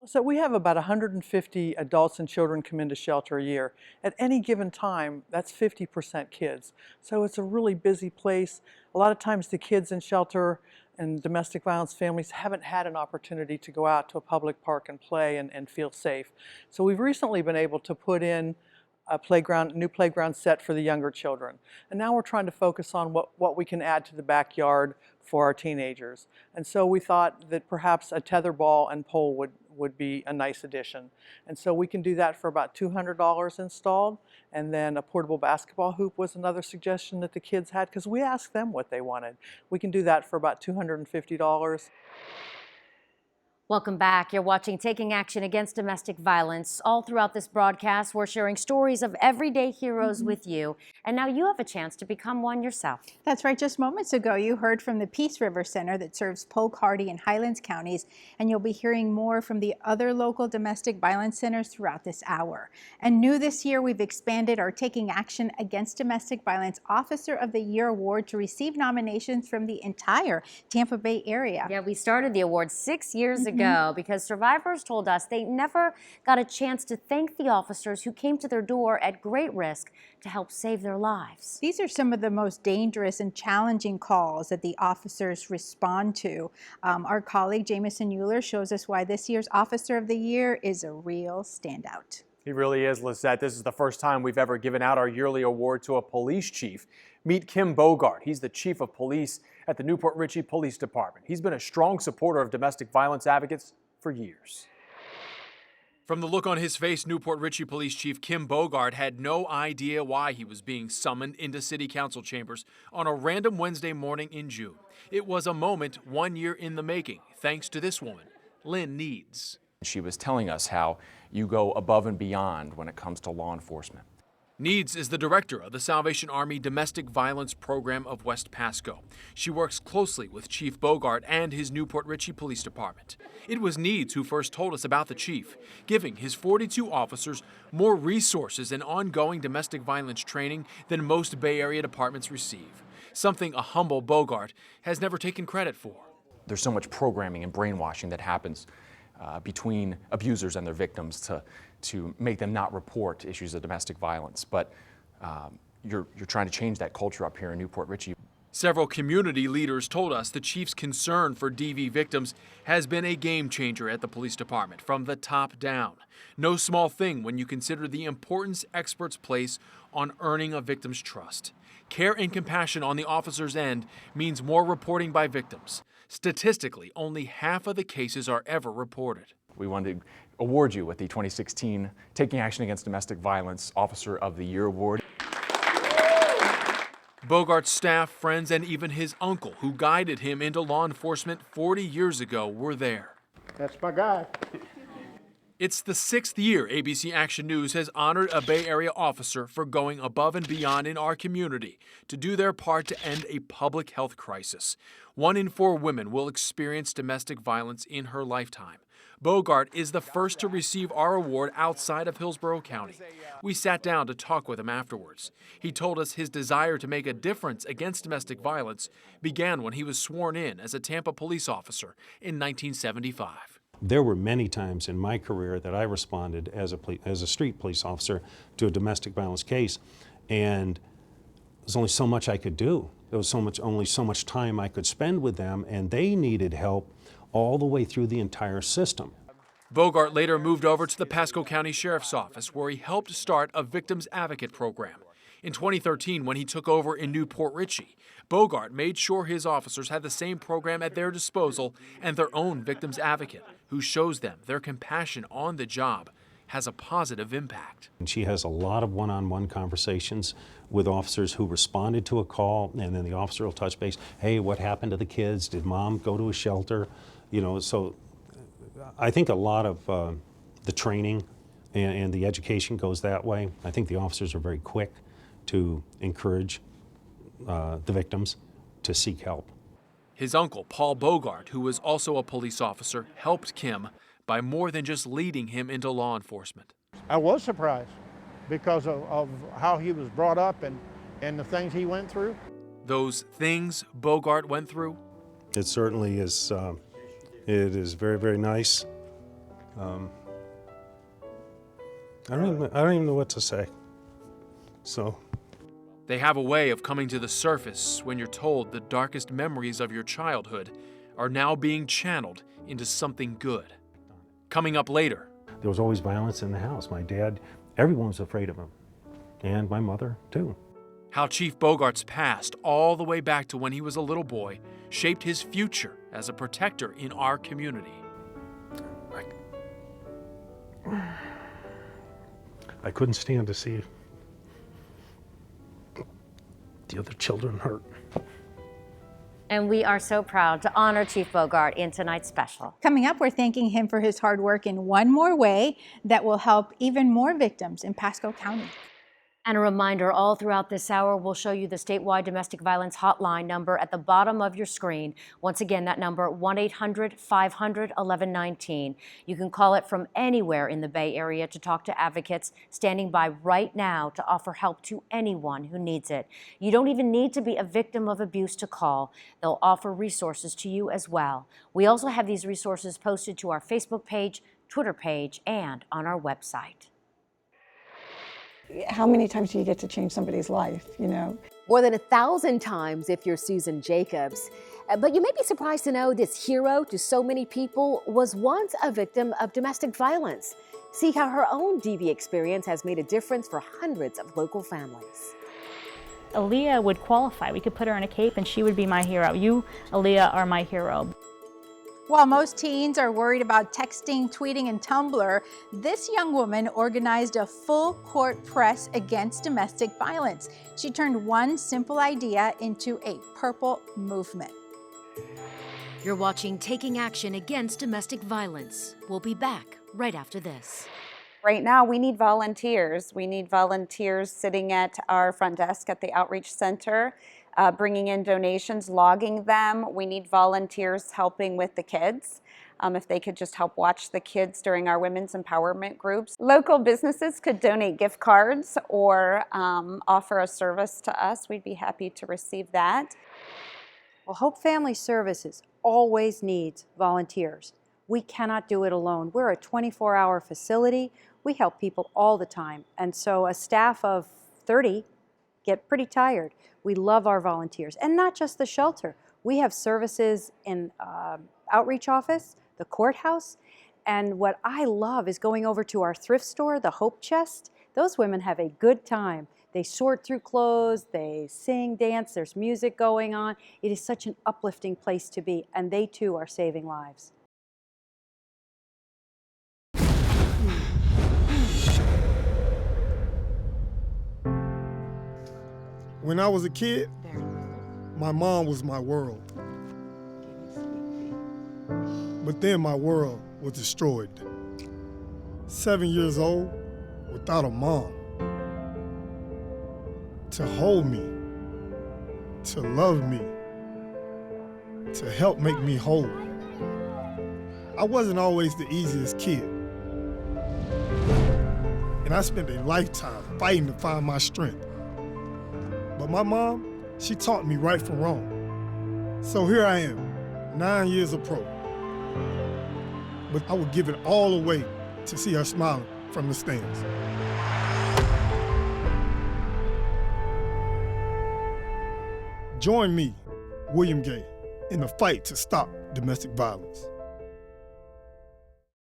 So we have about 150 adults and children come into shelter a year. At any given time, that's 50% kids. So it's a really busy place. A lot of times the kids in shelter and domestic violence families haven't had an opportunity to go out to a public park and play and feel safe. So we've recently been able to put in a new playground set for the younger children. And now we're trying to focus on what we can add to the backyard for our teenagers. And so we thought that perhaps a tetherball and pole would be a nice addition. And so we can do that for about $200 installed. And then a portable basketball hoop was another suggestion that the kids had, because we asked them what they wanted. We can do that for about $250. Welcome back. You're watching Taking Action Against Domestic Violence. All throughout this broadcast, we're sharing stories of everyday heroes with you. And now you have a chance to become one yourself. That's right. Just moments ago, you heard from the Peace River Center that serves Polk, Hardy, and Highlands counties. And you'll be hearing more from the other local domestic violence centers throughout this hour. And new this year, we've expanded our Taking Action Against Domestic Violence Officer of the Year award to receive nominations from the entire Tampa Bay area. Yeah, we started the award 6 years ago because survivors told us they never got a chance to thank the officers who came to their door at great risk to help save their lives. These are some of the most dangerous and challenging calls that the officers respond to. Our colleague Jameson Euler shows us why this year's Officer of the Year is a real standout. He really is, Lisette. This is the first time we've ever given out our yearly award to a police chief. Meet Kim Bogart. He's the chief of police at the Newport Richey Police Department. He's been a strong supporter of domestic violence advocates for years. From the look on his face, Newport Richey Police Chief Kim Bogart had no idea why he was being summoned into city council chambers on a random Wednesday morning in June. It was a moment 1 year in the making, thanks to this woman, Lynn Needs. She was telling us how you go above and beyond when it comes to law enforcement. Needs is the director of the Salvation Army Domestic Violence Program of West Pasco. She works closely with Chief Bogart and his Newport Richey Police Department. It was Needs who first told us about the chief, giving his 42 officers more resources and ongoing domestic violence training than most Bay Area departments receive, something a humble Bogart has never taken credit for. There's so much programming and brainwashing that happens between abusers and their victims to make them not report issues of domestic violence. But you're trying to change that culture up here in Newport Richey. Several community leaders told us the chief's concern for DV victims has been a game changer at the police department from the top down. No small thing when you consider the importance experts place on earning a victim's trust. Care and compassion on the officer's end means more reporting by victims. Statistically, only half of the cases are ever reported. We wanted to award you with the 2016 Taking Action Against Domestic Violence Officer of the Year award. Bogart's staff, friends, and even his uncle, who guided him into law enforcement 40 years ago, were there. That's my guy. It's the 6th year ABC Action News has honored a Bay Area officer for going above and beyond in our community to do their part to end a public health crisis. 1 in 4 women will experience domestic violence in her lifetime. Bogart is the first to receive our award outside of Hillsborough County. We sat down to talk with him afterwards. He told us his desire to make a difference against domestic violence began when he was sworn in as a Tampa police officer in 1975. There were many times in my career that I responded as a street police officer to a domestic violence case, and there's only so much I could do. There was only so much time I could spend with them, and they needed help all the way through the entire system. Bogart later moved over to the Pasco County Sheriff's Office, where he helped start a Victims Advocate program. In 2013, when he took over in Newport Richey, Bogart made sure his officers had the same program at their disposal and their own Victims Advocate, who shows them their compassion on the job has a positive impact. And she has a lot of one-on-one conversations with officers who responded to a call, and then the officer will touch base. Hey, what happened to the kids? Did mom go to a shelter? You know, so I think a lot of the training and the education goes that way. I think the officers are very quick to encourage the victims to seek help. His uncle, Paul Bogart, who was also a police officer, helped Kim by more than just leading him into law enforcement. I was surprised because of how he was brought up and the things he went through. Those things Bogart went through? It certainly is, it is very, very nice I don't even know what to say. So. They have a way of coming to the surface when you're told the darkest memories of your childhood are now being channeled into something good. Coming up later. There was always violence in the house. My dad, everyone was afraid of him. And my mother, too. How Chief Bogart's past, all the way back to when he was a little boy, shaped his future as a protector in our community. I couldn't stand to see the other children hurt. And we are so proud to honor Chief Bogart in tonight's special. Coming up, we're thanking him for his hard work in one more way that will help even more victims in Pasco County. And a reminder, all throughout this hour, we'll show you the statewide domestic violence hotline number at the bottom of your screen. Once again, that number, 1-800-500-1119. You can call it from anywhere in the Bay Area to talk to advocates standing by right now to offer help to anyone who needs it. You don't even need to be a victim of abuse to call. They'll offer resources to you as well. We also have these resources posted to our Facebook page, Twitter page, and on our website. How many times do you get to change somebody's life, you know? More than 1,000 times if you're Susan Jacobs. But you may be surprised to know this hero to so many people was once a victim of domestic violence. See how her own DV experience has made a difference for hundreds of local families. Aaliyah would qualify. We could put her in a cape and she would be my hero. You, Aaliyah, are my hero. While most teens are worried about texting, tweeting, and Tumblr, this young woman organized a full-court press against domestic violence. She turned one simple idea into a purple movement. You're watching Taking Action Against Domestic Violence. We'll be back right after this. Right now, we need volunteers. We need volunteers sitting at our front desk at the Outreach Center, bringing in donations, logging them. We need volunteers helping with the kids. If they could just help watch the kids during our women's empowerment groups. Local businesses could donate gift cards or offer a service to us. We'd be happy to receive that. Well, Hope Family Services always needs volunteers. We cannot do it alone. We're a 24-hour facility. We help people all the time. And so a staff of 30 get pretty tired. We love our volunteers, and not just the shelter. We have services in outreach office, the courthouse, and what I love is going over to our thrift store, the Hope Chest. Those women have a good time. They sort through clothes, they sing, dance, there's music going on. It is such an uplifting place to be, and they too are saving lives. When I was a kid, my mom was my world. But then my world was destroyed. 7 years old, without a mom. To hold me, to love me, to help make me whole. I wasn't always the easiest kid. And I spent a lifetime fighting to find my strength. But my mom, she taught me right from wrong. So here I am, 9 years a pro. But I would give it all away to see her smiling from the stands. Join me, William Gay, in the fight to stop domestic violence.